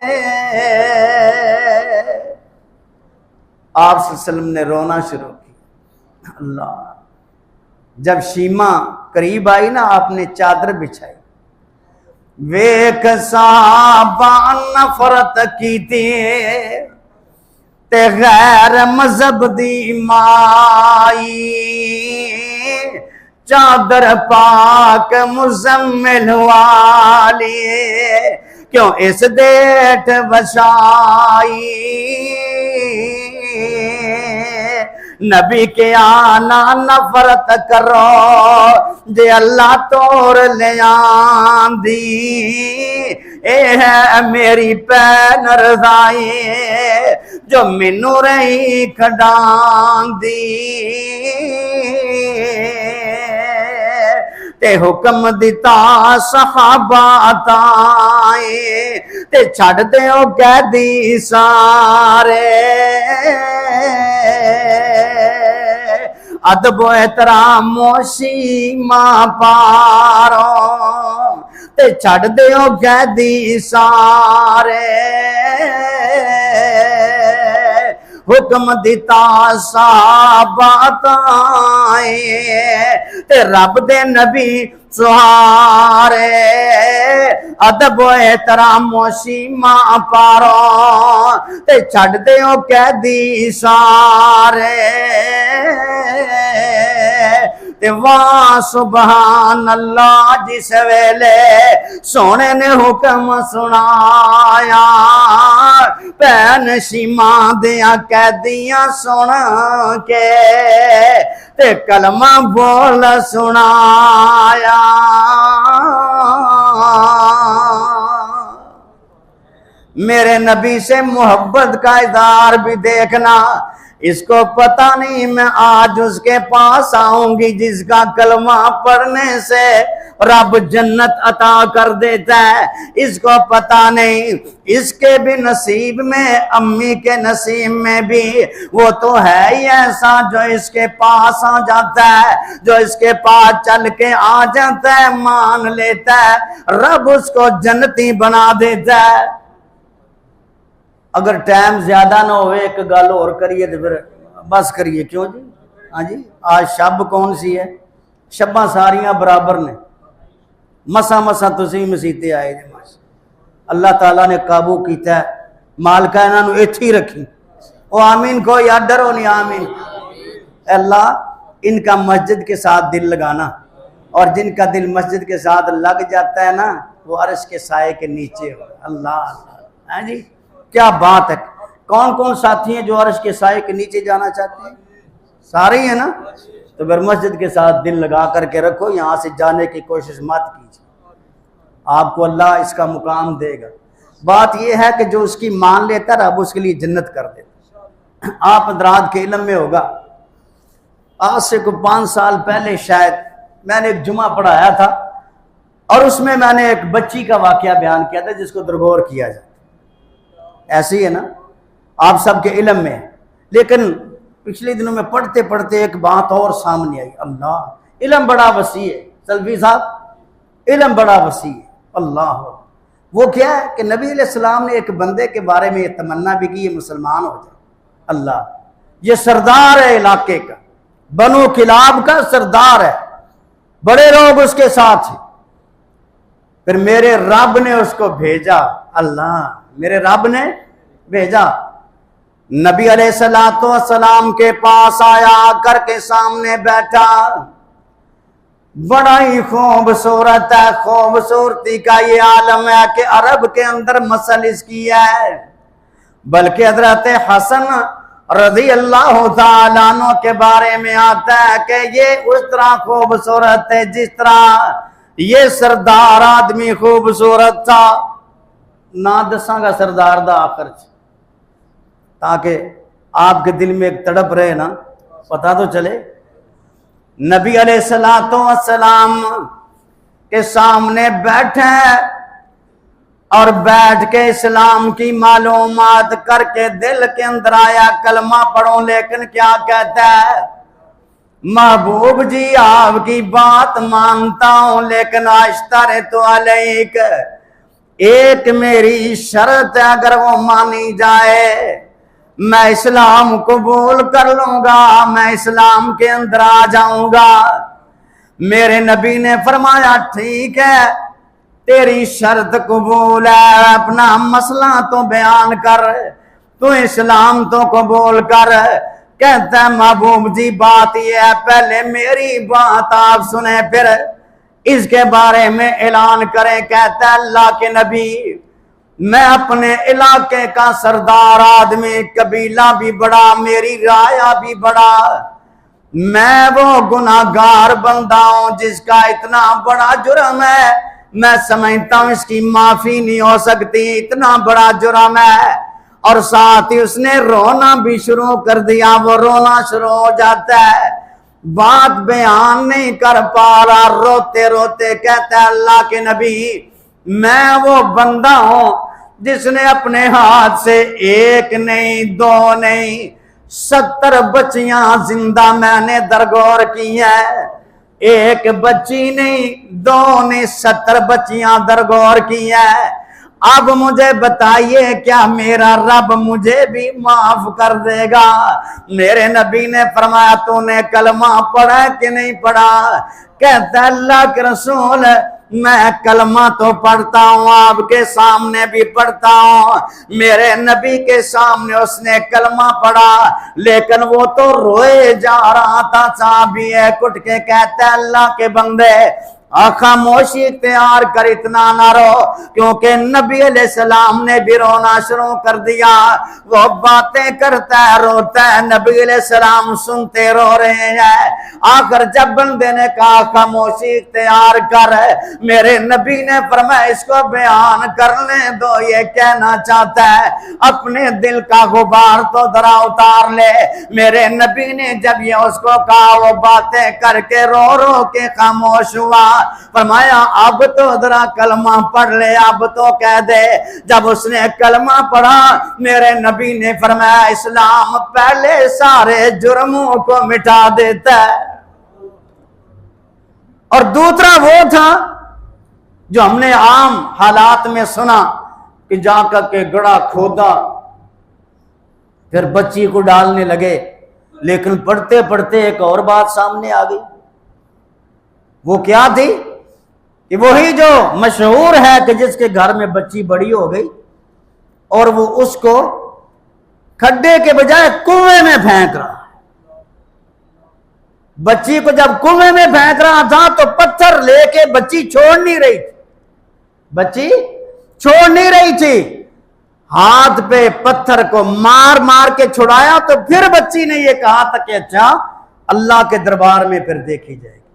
آپ صلی اللہ علیہ وسلم نے رونا شروع کیا. اللہ، جب شیما قریب آئی نا آپ نے چادر بچھائی. ویک صحابہ نفرت کی تھی تے غیر مذہب دی مائی، چادر پاک مزمل والی کیوں اس دیٹھ بچائی. نبی کے آنا نفرت کرو جے اللہ توڑ لے آندی، اے ہے میری پین رضائی جو مینوں رہی کھڈاندی. تے حکم دیتا صحابہ تائیں تے چھڑ دیو قیدی سارے. ادب و احترام و شیما پارو تے چھڑ دیو قیدی سارے. حکم دیتا صحابہ تائیں تے رب دے نبی سہارے. ادب و احترام و شیما پارو تے چھڑ دیو قیدی سارے. تے واہ سبحان اللہ جس ویلے سونے نے حکم سنایا، پین شیما دیا قیدیاں سن کے تے کلمہ بول سنایا. میرے نبی سے محبت کا اظہار بھی دیکھنا. اس کو پتہ نہیں میں آج اس کے پاس آؤں گی جس کا کلمہ پڑھنے سے رب جنت عطا کر دیتا ہے. اس کو پتہ نہیں اس کے بھی نصیب میں، امی کے نصیب میں بھی وہ تو ہے ہی ایسا جو اس کے پاس آ جاتا ہے، جو اس کے پاس چل کے آ جاتا ہے، مان لیتا ہے، رب اس کو جنتی بنا دیتا ہے. اگر ٹائم زیادہ نہ ہوئے ایک گل اور کریے تو پھر بس کریے. کیوں جی؟ ہاں جی، آج شب کون سی ہے؟ شباں ساریاں برابر نے. مسا مسا تسی مسیتے آئے جی. اللہ تعالیٰ نے قابو کیتا ہے، مالکہ انہاں نو ایتھے ہی رکھی. او آمین کو یا ڈرو نہیں آمین. اللہ ان کا مسجد کے ساتھ دل لگانا، اور جن کا دل مسجد کے ساتھ لگ جاتا ہے نا وہ عرش کے سائے کے نیچے ہو. اللہ ہاں جی، کیا بات ہے. کون کون ساتھی ہیں جو عرش کے سائے کے نیچے جانا چاہتے ہیں؟ سارے ہی ہیں نا. تو پھر مسجد کے ساتھ دل لگا کر کے رکھو، یہاں سے جانے کی کوشش مت کیجیے، آپ کو اللہ اس کا مقام دے گا. بات یہ ہے کہ جو اس کی مان لیتا ہے رب اس کے لیے جنت کر دیتا. آپ حضرات کے علم میں ہوگا، آج سے کوئی 5 سال پہلے شاید میں نے ایک جمعہ پڑھایا تھا، اور اس میں نے ایک بچی کا واقعہ بیان کیا تھا جس کو درگور کیا جاتا. ایسی ہے نا، آپ سب کے علم میں. لیکن پچھلے دنوں میں پڑھتے پڑھتے ایک بات اور سامنے آئی. اللہ، علم بڑا وسیع ہے سلفی صاحب، علم بڑا وسیع ہے. اللہ، وہ کیا ہے کہ نبی علیہ السلام نے ایک بندے کے بارے میں یہ تمنا بھی کی یہ مسلمان ہو جائے. اللہ، یہ سردار ہے علاقے کا، بنو کلاب کا سردار ہے، بڑے لوگ اس کے ساتھ ہیں. پھر میرے رب نے اس کو بھیجا. اللہ، میرے رب نے بھیجا. نبی علیہ السلام کے پاس آیا، آ کر کے سامنے بیٹھا. بڑا ہی خوبصورت ہے. خوبصورتی کا یہ عالم ہے کہ عرب کے اندر مثل اس کی ہے. بلکہ حضرت حسن رضی اللہ تعالیٰ عنہ کے بارے میں آتا ہے کہ یہ اس طرح خوبصورت ہے جس طرح یہ سردار آدمی خوبصورت تھا. نہ دساں گا سردار دا آخر تاکہ آپ کے دل میں ایک تڑپ رہے نا، پتہ تو چلے. نبی علیہ السلام کے سامنے بیٹھے اور بیٹھ کے اسلام کی معلومات کر کے دل کے اندر آیا کلمہ پڑھوں، لیکن کیا کہتا ہے؟ محبوب جی آپ کی بات مانتا ہوں لیکن اشترط علیک، ایک میری شرط ہے، اگر وہ مانی جائے میں اسلام قبول کر لوں گا، میں اسلام کے اندر آ جاؤں گا۔ میرے نبی نے فرمایا ٹھیک ہے، تیری شرط قبول ہے، اپنا مسئلہ تو بیان کر، تو اسلام تو قبول کر۔ کہتا ہے محبوب جی بات یہ ہے، پہلے میری بات آپ سنیں پھر اس کے بارے میں اعلان کریں۔ کہتا ہے اللہ کے نبی میں اپنے علاقے کا سردار آدمی، قبیلہ بھی بڑا، میری رایا بھی بڑا، میں وہ گناہگار بندہ ہوں جس کا اتنا بڑا جرم ہے، میں سمجھتا ہوں اس کی معافی نہیں ہو سکتی، اتنا بڑا جرم ہے۔ اور ساتھ ہی اس نے رونا بھی شروع کر دیا، وہ رونا شروع ہو جاتا ہے، بات بیان نہیں کر پا رہا، روتے روتے کہتا ہے اللہ کے نبی میں وہ بندہ ہوں جس نے اپنے ہاتھ سے ایک نہیں، دو نہیں، 70 بچیاں زندہ میں نے درگور کی ہیں، ایک بچی نہیں، دو نہیں، 70 بچیاں درگور کی ہیں۔ اب مجھے بتائیے کیا میرا رب مجھے بھی معاف کر دے گا؟ میرے نبی نے فرمایا تو نے کلمہ پڑھا کہ نہیں پڑھا؟ کہتا ہے اللہ کے رسول میں کلمہ تو پڑھتا ہوں، آپ کے سامنے بھی پڑھتا ہوں، میرے نبی کے سامنے اس نے کلمہ پڑھا، لیکن وہ تو روئے جا رہا تھا، صحابی ہے کٹ کے کہتا ہے اللہ کے بندے خاموشی اختیار کر، اتنا نہ رو، کیونکہ نبی علیہ السلام نے بھی رونا شروع کر دیا، وہ باتیں کرتا ہے روتا ہے، نبی علیہ السلام سنتے رو رہے ہیں۔ آخر جب بندے نے کہا خاموشی اختیار کر، میرے نبی نے فرمایا اس کو بیان کرنے دو، یہ کہنا چاہتا ہے، اپنے دل کا غبار تو ذرا اتار لے۔ میرے نبی نے جب یہ اس کو کہا وہ باتیں کر کے رو رو کے خاموش ہوا، فرمایا اب تو ذرا کلمہ پڑھ لے، اب تو کہہ دے۔ جب اس نے کلمہ پڑھا میرے نبی نے فرمایا اسلام پہلے سارے جرموں کو مٹا دیتا ہے۔ اور دوسرا وہ تھا جو ہم نے عام حالات میں سنا کہ جا کر کے گڑھا کھودا، پھر بچی کو ڈالنے لگے، لیکن پڑھتے پڑھتے ایک اور بات سامنے آ گئی۔ وہ کیا تھی کہ وہی جو مشہور ہے کہ جس کے گھر میں بچی بڑی ہو گئی اور وہ اس کو کھڈے کے بجائے کنویں میں پھینک رہا، بچی کو جب کنویں میں پھینک رہا تھا تو پتھر لے کے بچی چھوڑ نہیں رہی تھی، بچی چھوڑ نہیں رہی تھی، ہاتھ پہ پتھر کو مار مار کے چھڑایا، تو پھر بچی نے یہ کہا تھا کہ اچھا اللہ کے دربار میں پھر دیکھی جائے گی،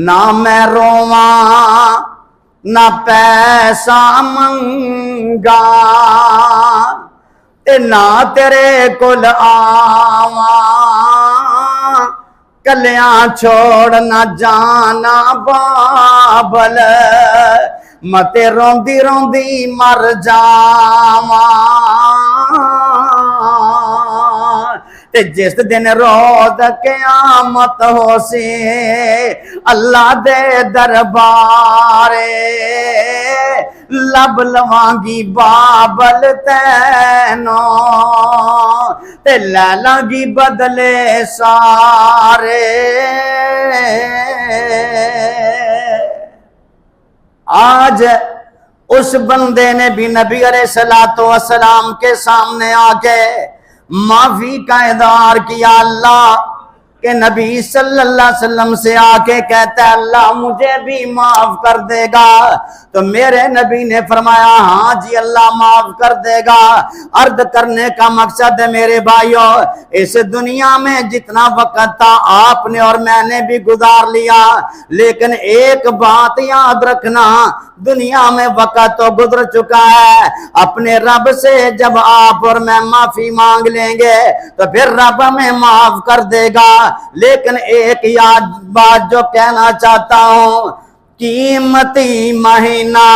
نہ میں رواں نہ پیسہ منگا تے نہ تیرے کول آواں، کلیاں چھوڑ نہ جانا بابل، متے روندی روندی مر جاواں، تے جس دن روز قیامت ہو سی اللہ دے دربارے، لب لوانگی بابل تینوں تے لے لانگی بدلے سارے۔ آج اس بندے نے بھی نبی علیہ السلام کے سامنے آ کے معافی کا اظہار کیا، اللہ کہ نبی صلی اللہ علیہ وسلم سے آ کے کہتا ہے اللہ مجھے بھی معاف کر دے گا، تو میرے نبی نے فرمایا ہاں جی اللہ معاف کر دے گا۔ عرض کرنے کا مقصد ہے میرے بھائیوں، اس دنیا میں جتنا وقت تھا آپ نے اور میں نے بھی گزار لیا، لیکن ایک بات یاد رکھنا، دنیا میں وقت تو گزر چکا ہے، اپنے رب سے جب آپ اور میں معافی مانگ لیں گے تو پھر رب ہمیں معاف کر دے گا۔ لیکن ایک یاد بات جو کہنا چاہتا ہوں، قیمتی مہینہ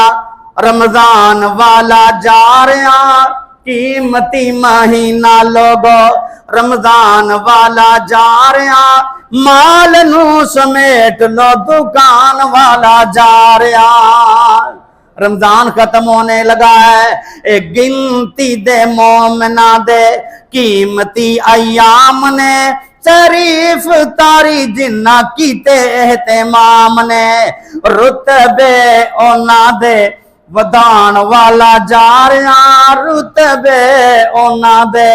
رمضان والا جا رہا، قیمتی مہینہ لوگو رمضان والا جا رہا، مال نو سمیٹ لو دکان والا جا رہا، رمضان ختم ہونے لگا ہے، ایک گنتی دے مومنہ دے قیمتی ایام نے شریف تاری جنہ کیتے اہتمام نے، رتبے اونا دے ودان والا جا رہا، رتبے اونا دے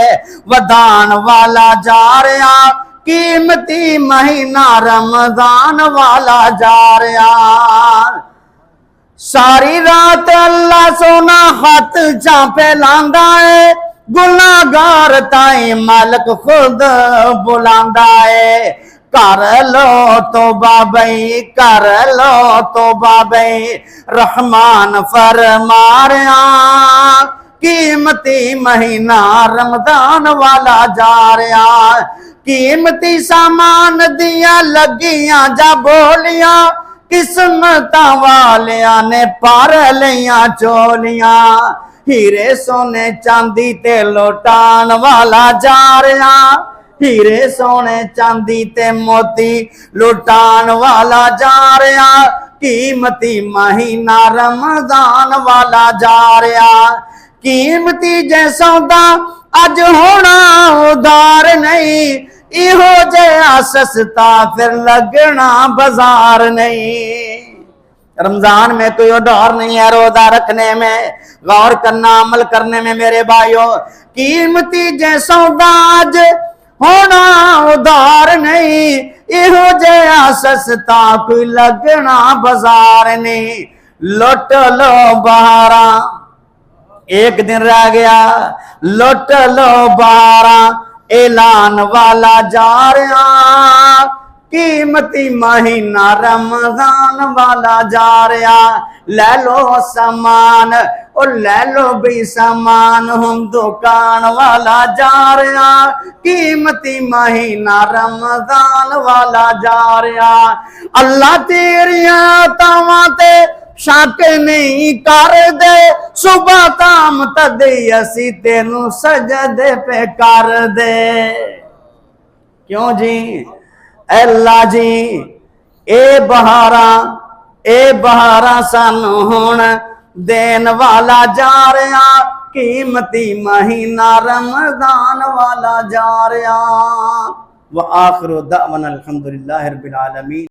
ودان والا جا رہا، قیمتی مہینہ رمضان والا جا رہا۔ ساری رات اللہ سونا ہاتھ چاپے لاندا ہے، گناہگار تائیں مالک خود بلاندا ہے، کر لو توبہ بھئی، کر لو توبہ بھئی، رحمان فرما رہا، قیمتی مہینہ رمضان والا جا رہا، قیمتی سامان دیاں لگیاں جا بولیاں، قسمتاں والیاں نے پار لیاں چولیاں، ہیرے سونے چاندی تے لوٹان والا جا رہا، ہیرے سونے چاندی تے موتی لوٹان والا جا رہا، قیمتی مہینہ رمضان والا جا رہا، قیمتی جیسوں دا اج ہونا ادھار نہیں، ایہو جہا سستا پھر لگنا بازار نہیں۔ رمضان میں کوئی ادھار نہیں ہے، روزہ رکھنے میں، غور کرنا، عمل کرنے میں میرے بھائیوں، قیمتی جیسوں دا اج ہونا ادھار نہیں، ایہو جہا سستا کوئی لگنا بازار نہیں، لٹ لو بہاراں ایک دن رہ گیا، لٹ لو بہاراں اعلان والا جا رہا، قیمتی مہینہ رمضان والا جا رہا، لے لو سامان اور لے لو بھی سامان، ہم دکان والا جا رہا، قیمتی مہینہ رمضان والا جا رہا، اللہ تیریاں عطاواں تے شک نہیں کر دے، صبح تام تدی اسی تینوں سجدے پہ کر دے۔ کیوں جی؟ اے اللہ جی، اے بہاراں سانو ہون دین والا جا رہا، قیمتی مہینہ رمضان والا جا رہا۔ وآخر دعوانا الحمدللہ رب العالمین۔